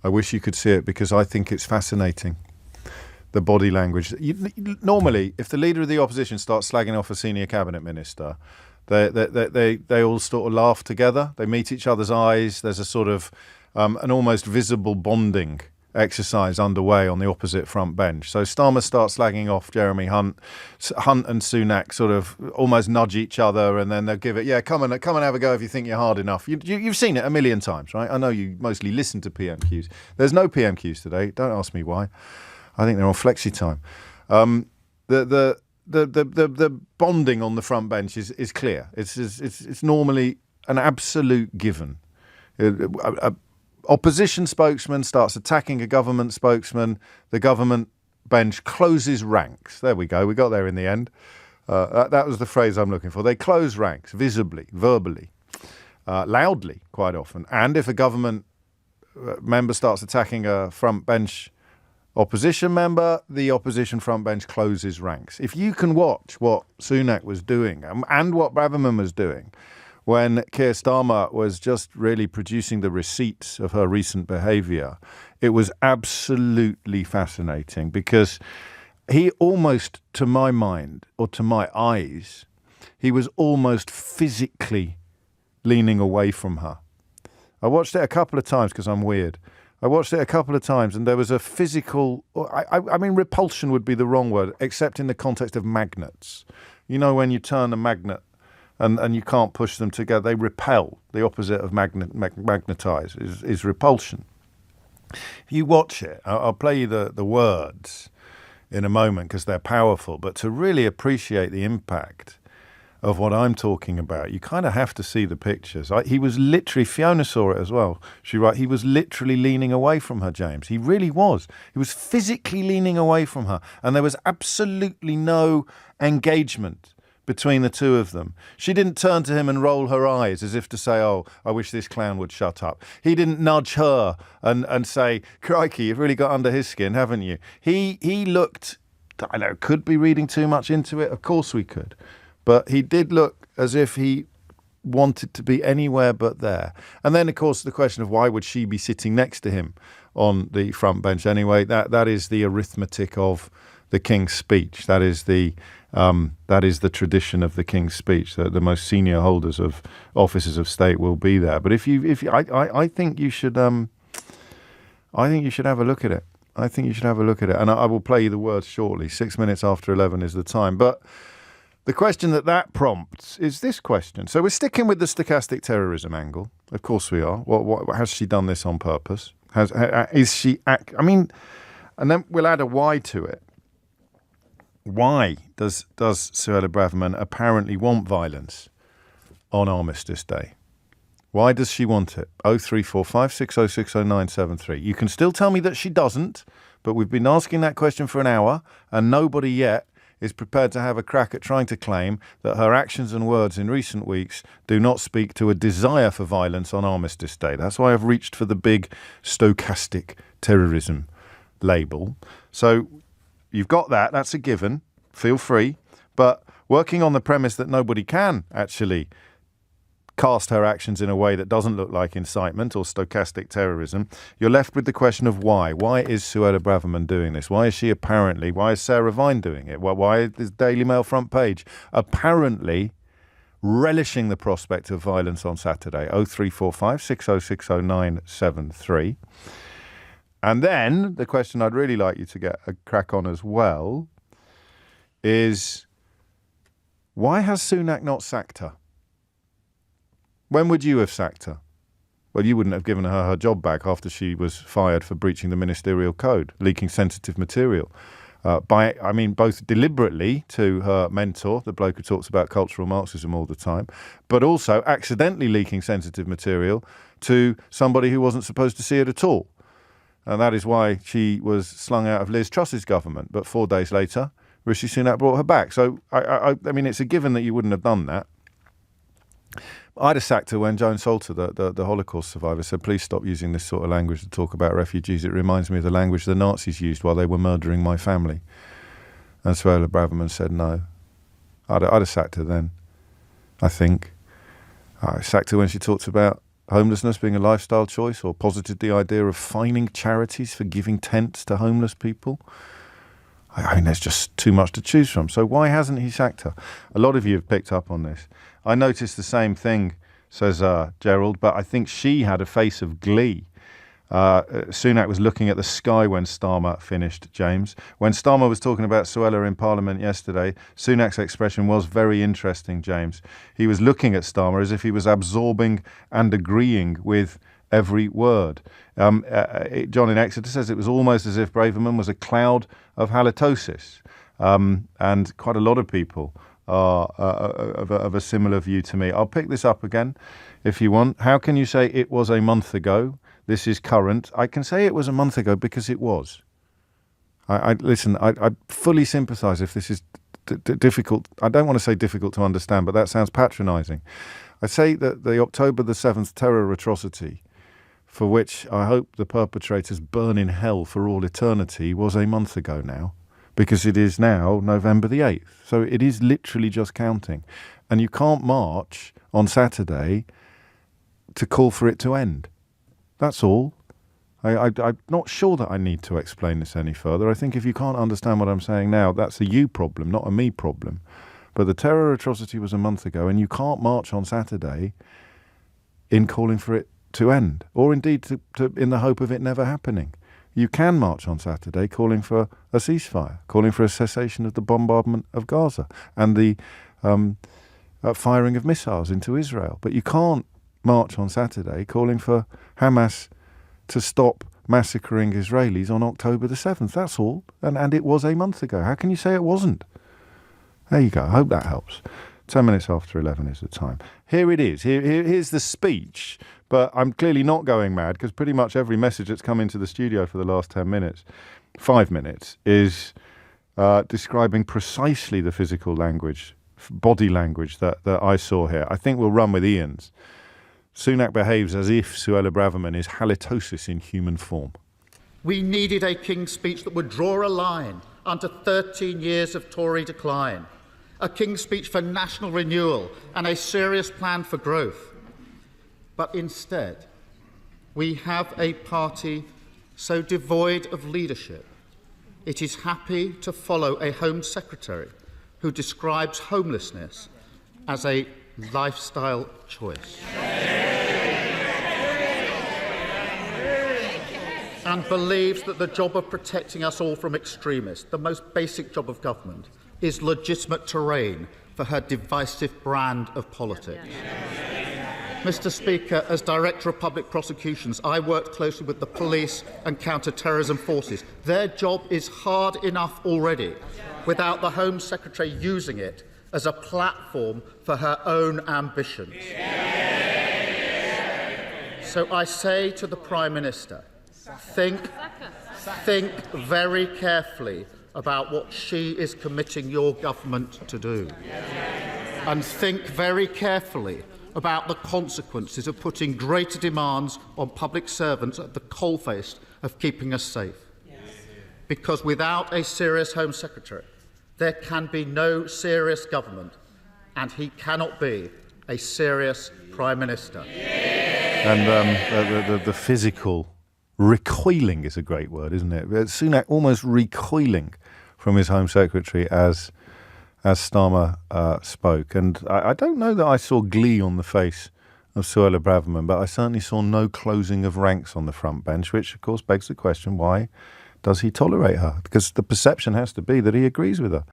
I wish you could see it because I think it's fascinating. The body language. Normally, if the leader of the opposition starts slagging off a senior cabinet minister, they all sort of laugh together. They meet each other's eyes. There's a sort of an almost visible bonding exercise underway on the opposite front bench. So Starmer starts slagging off Jeremy Hunt. Hunt and Sunak sort of almost nudge each other, and then they'll give it, yeah, come and have a go if you think you're hard enough. You've seen it a million times, right? I know you mostly listen to PMQs. There's no PMQs today. Don't ask me why. I think they're on flexi time. The bonding on the front bench is clear. It's normally an absolute given. Opposition spokesman starts attacking a government spokesman. The government bench closes ranks. There we go. We got there in the end. That was the phrase I'm looking for. They close ranks visibly, verbally, loudly, quite often. And if a government member starts attacking a front bench opposition member, the opposition front bench closes ranks. If you can watch what Sunak was doing and what Braverman was doing when Keir Starmer was just really producing the receipts of her recent behaviour, it was absolutely fascinating because he almost, to my mind, or to my eyes, he was almost physically leaning away from her. I watched it a couple of times because I'm weird. I watched it a couple of times and there was a physical, I mean, repulsion would be the wrong word, except in the context of magnets. You know, when you turn a magnet and you can't push them together, they repel. The opposite of magnetize is repulsion. If you watch it, I'll play you the words in a moment because they're powerful, but to really appreciate the impact of what I'm talking about, you kind of have to see the pictures. He was literally, Fiona saw it as well. She wrote, he was literally leaning away from her, James. He really was. He was physically leaning away from her. And there was absolutely no engagement between the two of them. She didn't turn to him and roll her eyes as if to say, oh, I wish this clown would shut up. He didn't nudge her and say, crikey, you've really got under his skin, haven't you? He looked, I know, could be reading too much into it. Of course we could. But he did look as if he wanted to be anywhere but there. And then, of course, the question of why would she be sitting next to him on the front bench anyway? That is the arithmetic of the King's Speech. That is the tradition of the King's Speech. That the most senior holders of offices of state will be there. But I think you should have a look at it. I think you should have a look at it, and I will play you the words shortly. 6 minutes after 11 is the time, but. The question that prompts is this question. So we're sticking with the stochastic terrorism angle. Of course we are. What has she done this on purpose? Is she... I mean, and then we'll add a why to it. Why does Suella Braverman apparently want violence on Armistice Day? Why does she want it? 0345 6060973. You can still tell me that she doesn't, but we've been asking that question for an hour and nobody yet is prepared to have a crack at trying to claim that her actions and words in recent weeks do not speak to a desire for violence on Armistice Day. That's why I've reached for the big stochastic terrorism label. So you've got that. That's a given. Feel free. But working on the premise that nobody can actually cast her actions in a way that doesn't look like incitement or stochastic terrorism, you're left with the question of why. Why is Suella Braverman doing this? Why is Sarah Vine doing it? Why is the Daily Mail front page apparently relishing the prospect of violence on Saturday? 0345 6060973. And then the question I'd really like you to get a crack on as well is, why has Sunak not sacked her? When would you have sacked her? Well, you wouldn't have given her job back after she was fired for breaching the ministerial code, leaking sensitive material. Both deliberately to her mentor, the bloke who talks about cultural Marxism all the time, but also accidentally leaking sensitive material to somebody who wasn't supposed to see it at all. And that is why she was slung out of Liz Truss's government. But 4 days later, Rishi Sunak brought her back. So, I mean, it's a given that you wouldn't have done that. I'd have sacked her when Joan Salter, the Holocaust survivor, said, please stop using this sort of language to talk about refugees. It reminds me of the language the Nazis used while they were murdering my family. And Suella Braverman said no. I'd have sacked her then, I think. I sacked her when she talked about homelessness being a lifestyle choice, or posited the idea of fining charities for giving tents to homeless people. I mean, there's just too much to choose from. So why hasn't he sacked her? A lot of you have picked up on this. I noticed the same thing, says Gerald, but I think she had a face of glee. Sunak was looking at the sky when Starmer finished, James. When Starmer was talking about Suella in Parliament yesterday, Sunak's expression was very interesting, James. He was looking at Starmer as if he was absorbing and agreeing with every word. John in Exeter says it was almost as if Braverman was a cloud of halitosis. And quite a lot of people are of a similar view to me. I'll pick this up again if you want. How can you say it was a month ago? This is current. I can say it was a month ago because it was. Listen, I fully sympathise if this is difficult. I don't want to say difficult to understand, but that sounds patronising. I say that the October the 7th terror atrocity, for which I hope the perpetrators burn in hell for all eternity, was a month ago now, because it is now November the 8th. So it is literally just counting. And you can't march on Saturday to call for it to end. That's all. I'm not sure that I need to explain this any further. I think if you can't understand what I'm saying now, that's a you problem, not a me problem. But the terror atrocity was a month ago, and you can't march on Saturday in calling for it to end, or indeed to in the hope of it never happening. You can march on Saturday calling for a ceasefire, calling for a cessation of the bombardment of Gaza and the firing of missiles into Israel. But you can't march on Saturday calling for Hamas to stop massacring Israelis on October the 7th. That's all. And it was a month ago. How can you say it wasn't? There you go. I hope that helps. 10 minutes after 11 is the time. Here it is. Here's the speech. But I'm clearly not going mad, because pretty much every message that's come into the studio for the last 10 minutes, 5 minutes, is describing precisely the physical language, body language that I saw here. I think we'll run with Ian's. Sunak behaves as if Suella Braverman is halitosis in human form. We needed a King's speech that would draw a line under 13 years of Tory decline, a King's speech for national renewal and a serious plan for growth. But instead, we have a party so devoid of leadership, it is happy to follow a Home Secretary who describes homelessness as a lifestyle choice. And believes that the job of protecting us all from extremists, the most basic job of government, is legitimate terrain for her divisive brand of politics. Mr. Speaker, as Director of Public Prosecutions, I worked closely with the police and counter-terrorism forces. Their job is hard enough already, without the Home Secretary using it as a platform for her own ambitions. So I say to the Prime Minister, think very carefully about what she is committing your government to do. And think very carefully about the consequences of putting greater demands on public servants at the coalface of keeping us safe. Because without a serious Home Secretary, there can be no serious government, and he cannot be a serious Prime Minister. And the physical recoiling is a great word, isn't it? Sunak almost recoiling from his Home Secretary as Starmer spoke. And I don't know that I saw glee on the face of Suella Braverman, but I certainly saw no closing of ranks on the front bench, which, of course, begs the question, why does he tolerate her? Because the perception has to be that he agrees with her.